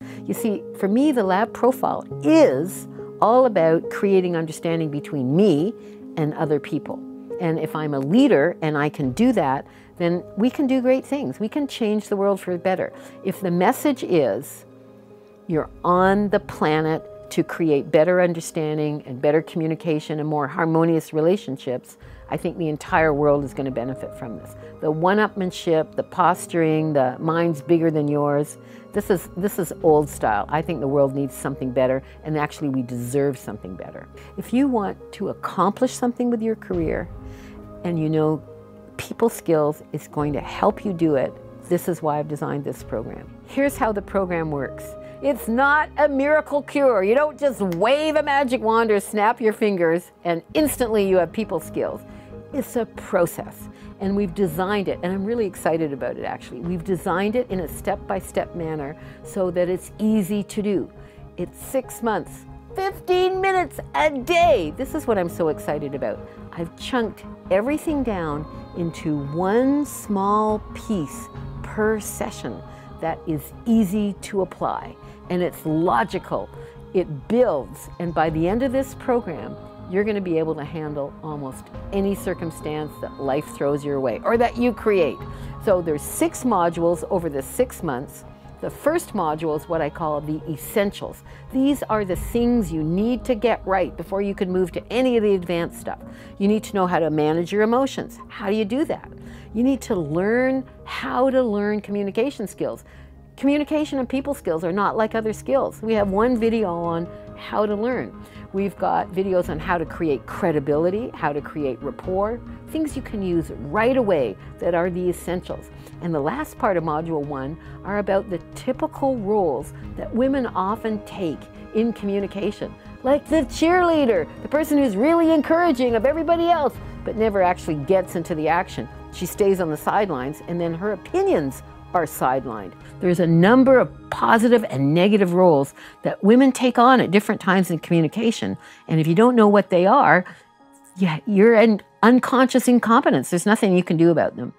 You see, for me, the lab profile is all about creating understanding between me and other people. And if I'm a leader and I can do that, then we can do great things. We can change the world for the better. If the message is you're on the planet to create better understanding and better communication and more harmonious relationships, I think the entire world is going to benefit from this. The one-upmanship, the posturing, the mine's bigger than yours, this is old style. I think the world needs something better, and actually we deserve something better. If you want to accomplish something with your career, and you know people skills is going to help you do it, this is why I've designed this program. Here's how the program works. It's not a miracle cure. You don't just wave a magic wand or snap your fingers and instantly you have people skills. It's a process, and we've designed it, and I'm really excited about it actually. We've designed it in a step-by-step manner so that it's easy to do. It's 6 months, 15 minutes a day. This is what I'm so excited about. I've chunked everything down into one small piece per session that is easy to apply, and it's logical. It builds, and by the end of this program, you're going to be able to handle almost any circumstance that life throws your way or that you create. So there's 6 modules over the 6 months. The first module is what I call the essentials. These are the things you need to get right before you can move to any of the advanced stuff. You need to know how to manage your emotions. How do you do that? You need to learn how to learn communication skills. Communication and people skills are not like other skills. We have one video on how to learn. We've got videos on how to create credibility, how to create rapport, things you can use right away that are the essentials. And the last part of Module 1 are about the typical roles that women often take in communication, like the cheerleader, the person who's really encouraging of everybody else, but never actually gets into the action. She stays on the sidelines, and then her opinions are sidelined. There's a number of positive and negative roles that women take on at different times in communication. And if you don't know what they are, you're an unconscious incompetence. There's nothing you can do about them.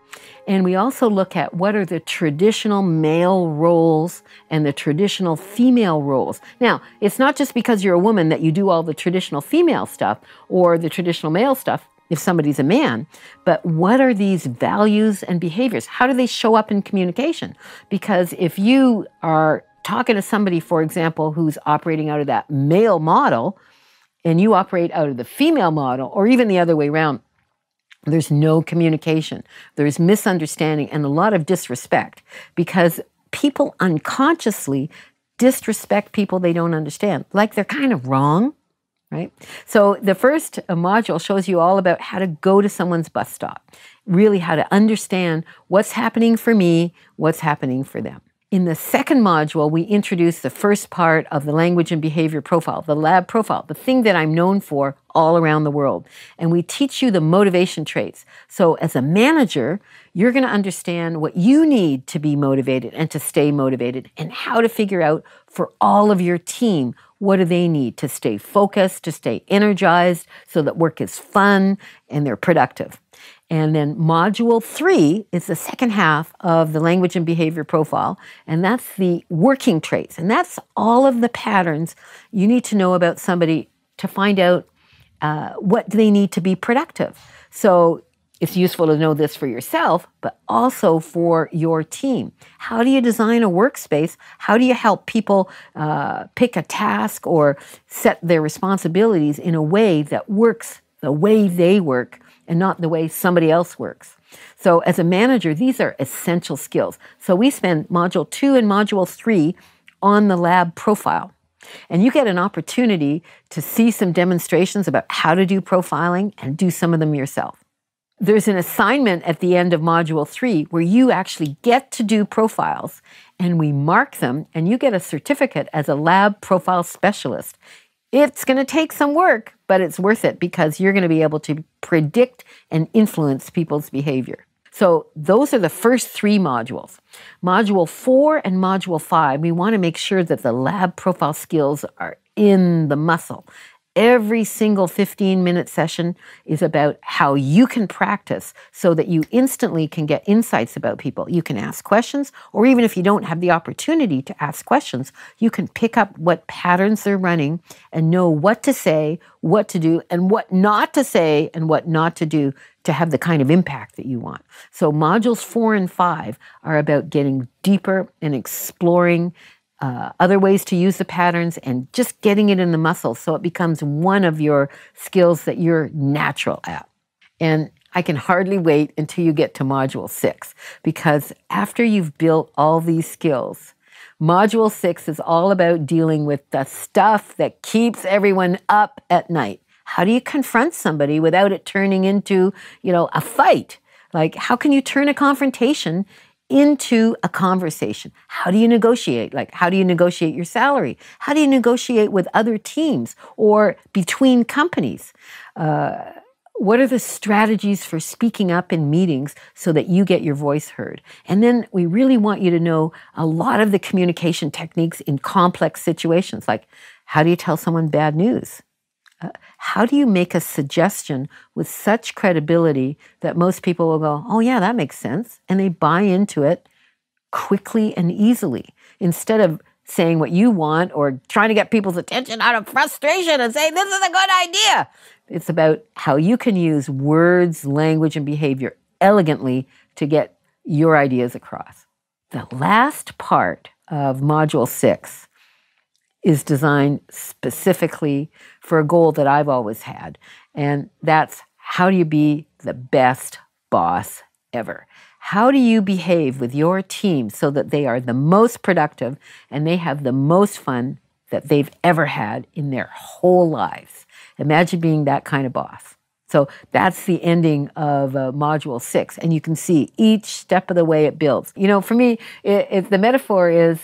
And we also look at what are the traditional male roles and the traditional female roles. Now, it's not just because you're a woman that you do all the traditional female stuff or the traditional male stuff if somebody's a man, but what are these values and behaviors? How do they show up in communication? Because if you are talking to somebody, for example, who's operating out of that male model, and you operate out of the female model, or even the other way around, there's no communication. There's misunderstanding and a lot of disrespect because people unconsciously disrespect people they don't understand, like they're kind of wrong. Right? So the first module shows you all about how to go to someone's bus stop, really how to understand what's happening for me, what's happening for them. In the second module, we introduce the first part of the language and behavior profile, the lab profile, the thing that I'm known for all around the world. And we teach you the motivation traits. So as a manager, you're going to understand what you need to be motivated and to stay motivated, and how to figure out for all of your team, what do they need to stay focused, to stay energized, so that work is fun and they're productive. And then Module 3 is the second half of the language and behavior profile, and that's the working traits. And that's all of the patterns you need to know about somebody to find out what they need to be productive. So it's useful to know this for yourself, but also for your team. How do you design a workspace? How do you help people pick a task or set their responsibilities in a way that works the way they work and not the way somebody else works? So as a manager, these are essential skills. So we spend Module 2 and Module 3 on the lab profile. And you get an opportunity to see some demonstrations about how to do profiling and do some of them yourself. There's an assignment at the end of Module 3 where you actually get to do profiles, and we mark them, and you get a certificate as a lab profile specialist. It's going to take some work, but it's worth it because you're going to be able to predict and influence people's behavior. So those are the first 3 modules. Module 4 and Module 5, we want to make sure that the lab profile skills are in the muscle. Every single 15-minute session is about how you can practice so that you instantly can get insights about people. You can ask questions, or even if you don't have the opportunity to ask questions, you can pick up what patterns they're running and know what to say, what to do, and what not to say and what not to do to have the kind of impact that you want. So modules 4 and 5 are about getting deeper and exploring other ways to use the patterns and just getting it in the muscles so it becomes one of your skills that you're natural at. And I can hardly wait until you get to module 6, because after you've built all these skills, module 6 is all about dealing with the stuff that keeps everyone up at night. How do you confront somebody without it turning into, a fight? Like, how can you turn a confrontation into a conversation? How do you negotiate? Like, how do you negotiate your salary? How do you negotiate with other teams or between companies? What are the strategies for speaking up in meetings so that you get your voice heard? And then we really want you to know a lot of the communication techniques in complex situations, like how do you tell someone bad news? How do you make a suggestion with such credibility that most people will go, oh yeah, that makes sense, and they buy into it quickly and easily, instead of saying what you want or trying to get people's attention out of frustration and saying, this is a good idea. It's about how you can use words, language, and behavior elegantly to get your ideas across. The last part of module 6 is designed specifically for a goal that I've always had. And that's, how do you be the best boss ever? How do you behave with your team so that they are the most productive and they have the most fun that they've ever had in their whole lives? Imagine being that kind of boss. So that's the ending of module 6. And you can see each step of the way it builds. For me, the metaphor is,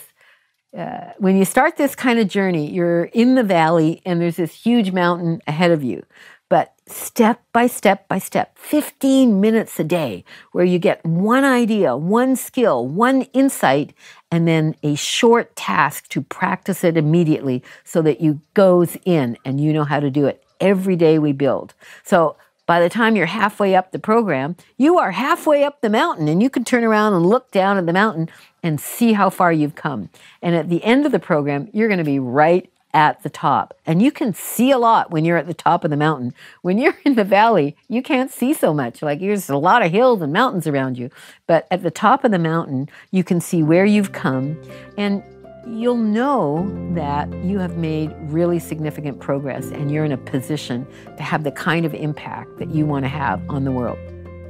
when you start this kind of journey, you're in the valley and there's this huge mountain ahead of you. But step by step by step, 15 minutes a day, where you get one idea, one skill, one insight, and then a short task to practice it immediately so that you goes in and you know how to do it. Every day we build. So by the time you're halfway up the program, you are halfway up the mountain, and you can turn around and look down at the mountain and see how far you've come. And at the end of the program, you're going to be right at the top. And you can see a lot when you're at the top of the mountain. When you're in the valley, you can't see so much. Like, there's a lot of hills and mountains around you. But at the top of the mountain, you can see where you've come, and you'll know that you have made really significant progress and you're in a position to have the kind of impact that you want to have on the world.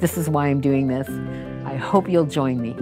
This is why I'm doing this. I hope you'll join me.